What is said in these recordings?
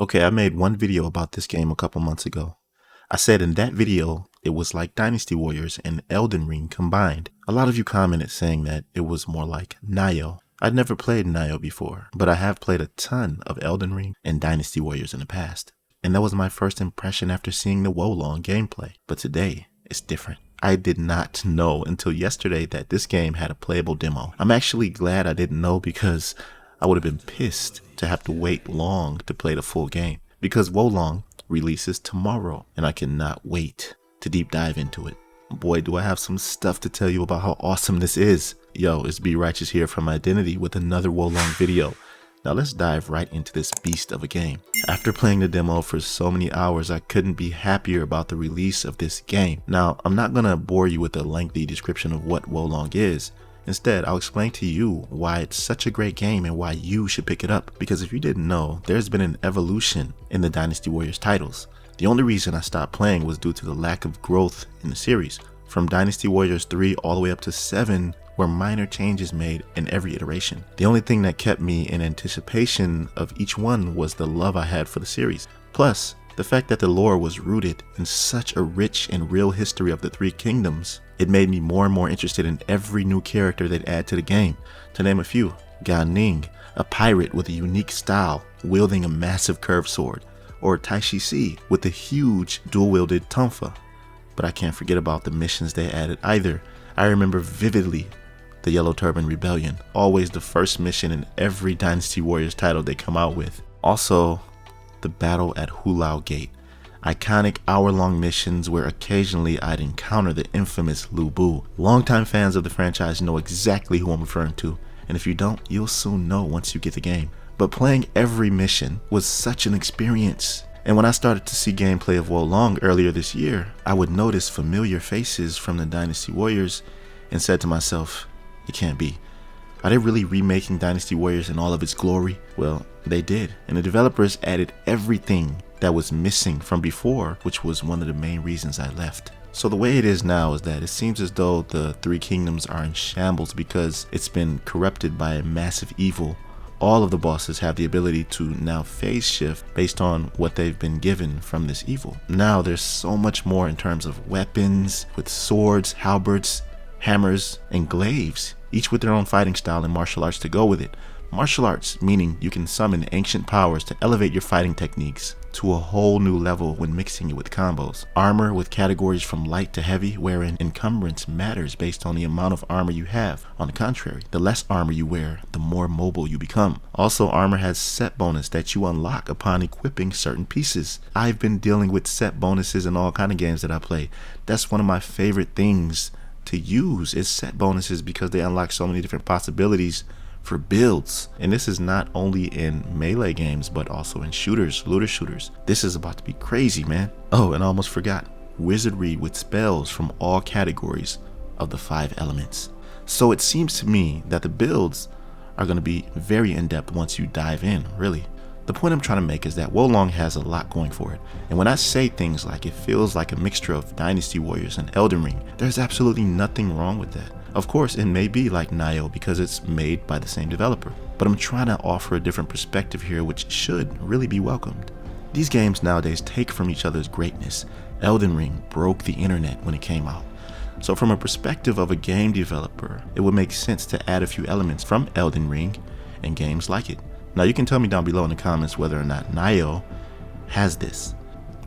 Okay, I made one video about this game a couple months ago. I said in that video, it was like Dynasty Warriors and Elden Ring combined. A lot of you commented saying that it was more like Nioh. I'd never played Nioh before, but I have played a ton of Elden Ring and Dynasty Warriors in the past. And that was my first impression after seeing the wolong gameplay. But today, it's different. I did not know until yesterday that this game had a playable demo. I'm actually glad I didn't know because I would have been pissed to have to wait long to play the full game. Because wolong releases tomorrow and I cannot wait to deep dive into it. Boy, do I have some stuff to tell you about how awesome this is. Yo, it's 𝒉𝒆𝒍𝒑𝒔 here from Identity with another wolong video. Now let's dive right into this beast of a game. After playing the demo for so many hours, I couldn't be happier about the release of this game. Now, I'm not gonna bore you with a lengthy description of what wolong is. Instead, I'll explain to you why it's such a great game and why you should pick it up. Because if you didn't know, there's been an evolution in the Dynasty Warriors titles. The only reason I stopped playing was due to the lack of growth in the series. From Dynasty Warriors 3 all the way up to 7, were minor changes made in every iteration. The only thing that kept me in anticipation of each one was the love I had for the series. Plus, the fact that the lore was rooted in such a rich and real history of the three kingdoms, it made me more and more interested in every new character they'd add to the game. To name a few, Qilin, a pirate with a unique style, wielding a massive curved sword, or Taishi with a huge dual-wielded tonfa. But I can't forget about the missions they added either. I remember vividly the Yellow Turban Rebellion, always the first mission in every Dynasty Warriors title they come out with. Also, the battle at Hulao Gate, iconic hour-long missions where occasionally I'd encounter the infamous Lu Bu. Longtime fans of the franchise know exactly who I'm referring to, and if you don't, you'll soon know once you get the game. But playing every mission was such an experience. And when I started to see gameplay of wolong earlier this year, I would notice familiar faces from the Dynasty Warriors and said to myself, it can't be. Are they really remaking Dynasty Warriors in all of its glory? Well, they did, and the developers added everything that was missing from before, which was one of the main reasons I left. So the way it is now is that it seems as though the three kingdoms are in shambles because it's been corrupted by a massive evil. All of the bosses have the ability to now phase shift based on what they've been given from this evil. Now there's so much more in terms of weapons, with swords, halberds, hammers, and glaives, each with their own fighting style and martial arts to go with it. Martial arts meaning you can summon ancient powers to elevate your fighting techniques to a whole new level when mixing it with combos. Armor with categories from light to heavy, wherein encumbrance matters based on the amount of armor you have. On the contrary, the less armor you wear, the more mobile you become. Also, armor has set bonus that you unlock upon equipping certain pieces. I've been dealing with set bonuses in all kind of games that I play. That's one of my favorite things to use is set bonuses because they unlock so many different possibilities for builds. And this is not only in melee games but also in shooters, looter shooters. This is about to be crazy, man. Oh, and I almost forgot, wizardry with spells from all categories of the 5 elements. So it seems to me that the builds are going to be very in-depth once you dive in, really. The point I'm trying to make is that wolong has a lot going for it. And when I say things like it feels like a mixture of Dynasty Warriors and Elden Ring, there's absolutely nothing wrong with that. Of course, it may be like Nioh because it's made by the same developer, but I'm trying to offer a different perspective here which should really be welcomed. These games nowadays take from each other's greatness. Elden Ring broke the internet when it came out. So from a perspective of a game developer, it would make sense to add a few elements from Elden Ring and games like it. Now you can tell me down below in the comments whether or not Nioh has this.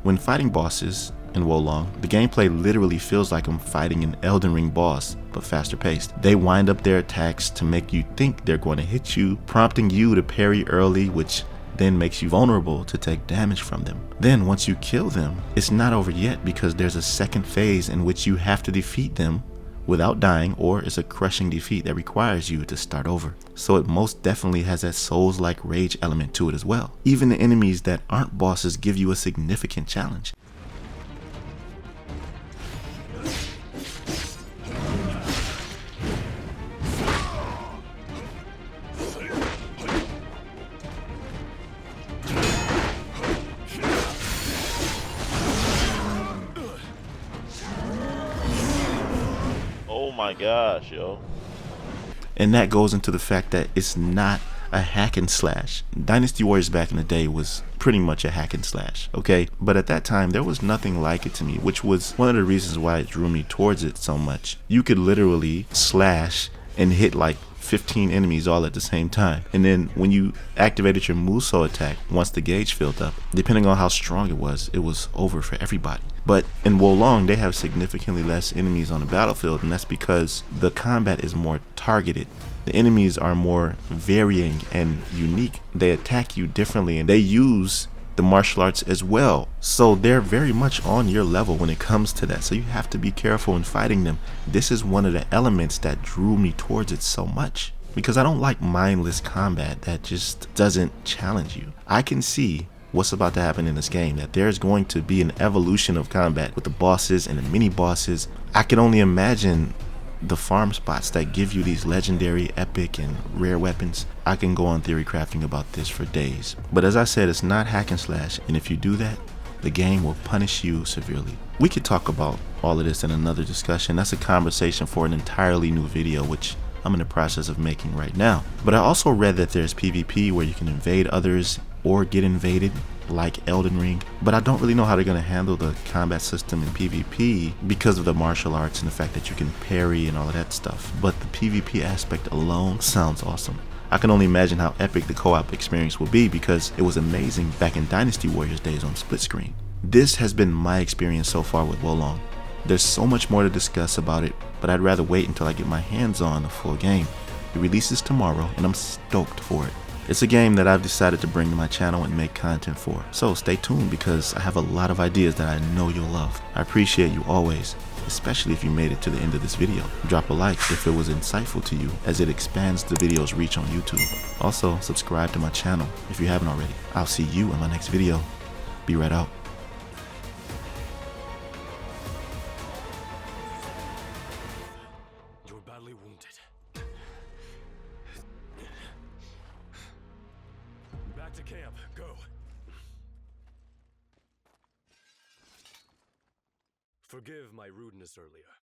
When fighting bosses in wolong, the gameplay literally feels like I'm fighting an Elden Ring boss, but faster paced. They wind up their attacks to make you think they're going to hit you, prompting you to parry early, which then makes you vulnerable to take damage from them. Then once you kill them, it's not over yet because there's a second phase in which you have to defeat them without dying, or it's a crushing defeat that requires you to start over. So it most definitely has that Souls-like rage element to it as well. Even the enemies that aren't bosses give you a significant challenge. Oh my gosh, yo. And that goes into the fact that it's not a hack and slash. Dynasty Warriors back in the day was pretty much a hack and slash, okay? But at that time, there was nothing like it to me, which was one of the reasons why it drew me towards it so much. You could literally slash and hit like 15 enemies all at the same time. And then when you activated your Musou attack, once the gauge filled up, depending on how strong it was over for everybody. But in Wolong, they have significantly less enemies on the battlefield, and that's because the combat is more targeted. The enemies are more varying and unique. They attack you differently, and they use the martial arts as well. So they're very much on your level when it comes to that. So you have to be careful in fighting them. This is one of the elements that drew me towards it so much, because I don't like mindless combat that just doesn't challenge you. I can see what's about to happen in this game, that there's going to be an evolution of combat with the bosses and the mini bosses. I can only imagine the farm spots that give you these legendary, epic, and rare weapons. I can go on theory crafting about this for days. But as I said, it's not hack and slash, and if you do that, the game will punish you severely. We could talk about all of this in another discussion. That's a conversation for an entirely new video, which I'm in the process of making right now. But I also read that there's PvP where you can invade others or get invaded, like Elden Ring, but I don't really know how they're going to handle the combat system in PvP because of the martial arts and the fact that you can parry and all of that stuff. But the PvP aspect alone sounds awesome. I can only imagine how epic the co-op experience will be, because it was amazing back in Dynasty Warriors days on split screen. This has been my experience so far with Wolong. There's so much more to discuss about it, but I'd rather wait until I get my hands on the full game. It releases tomorrow, and I'm stoked for it. It's a game that I've decided to bring to my channel and make content for. So stay tuned, because I have a lot of ideas that I know you'll love. I appreciate you always, especially if you made it to the end of this video. Drop a like if it was insightful to you, as it expands the video's reach on YouTube. Also, subscribe to my channel if you haven't already. I'll see you in my next video. Be right out. You're badly wounded. Back to camp. Go. Forgive my rudeness earlier.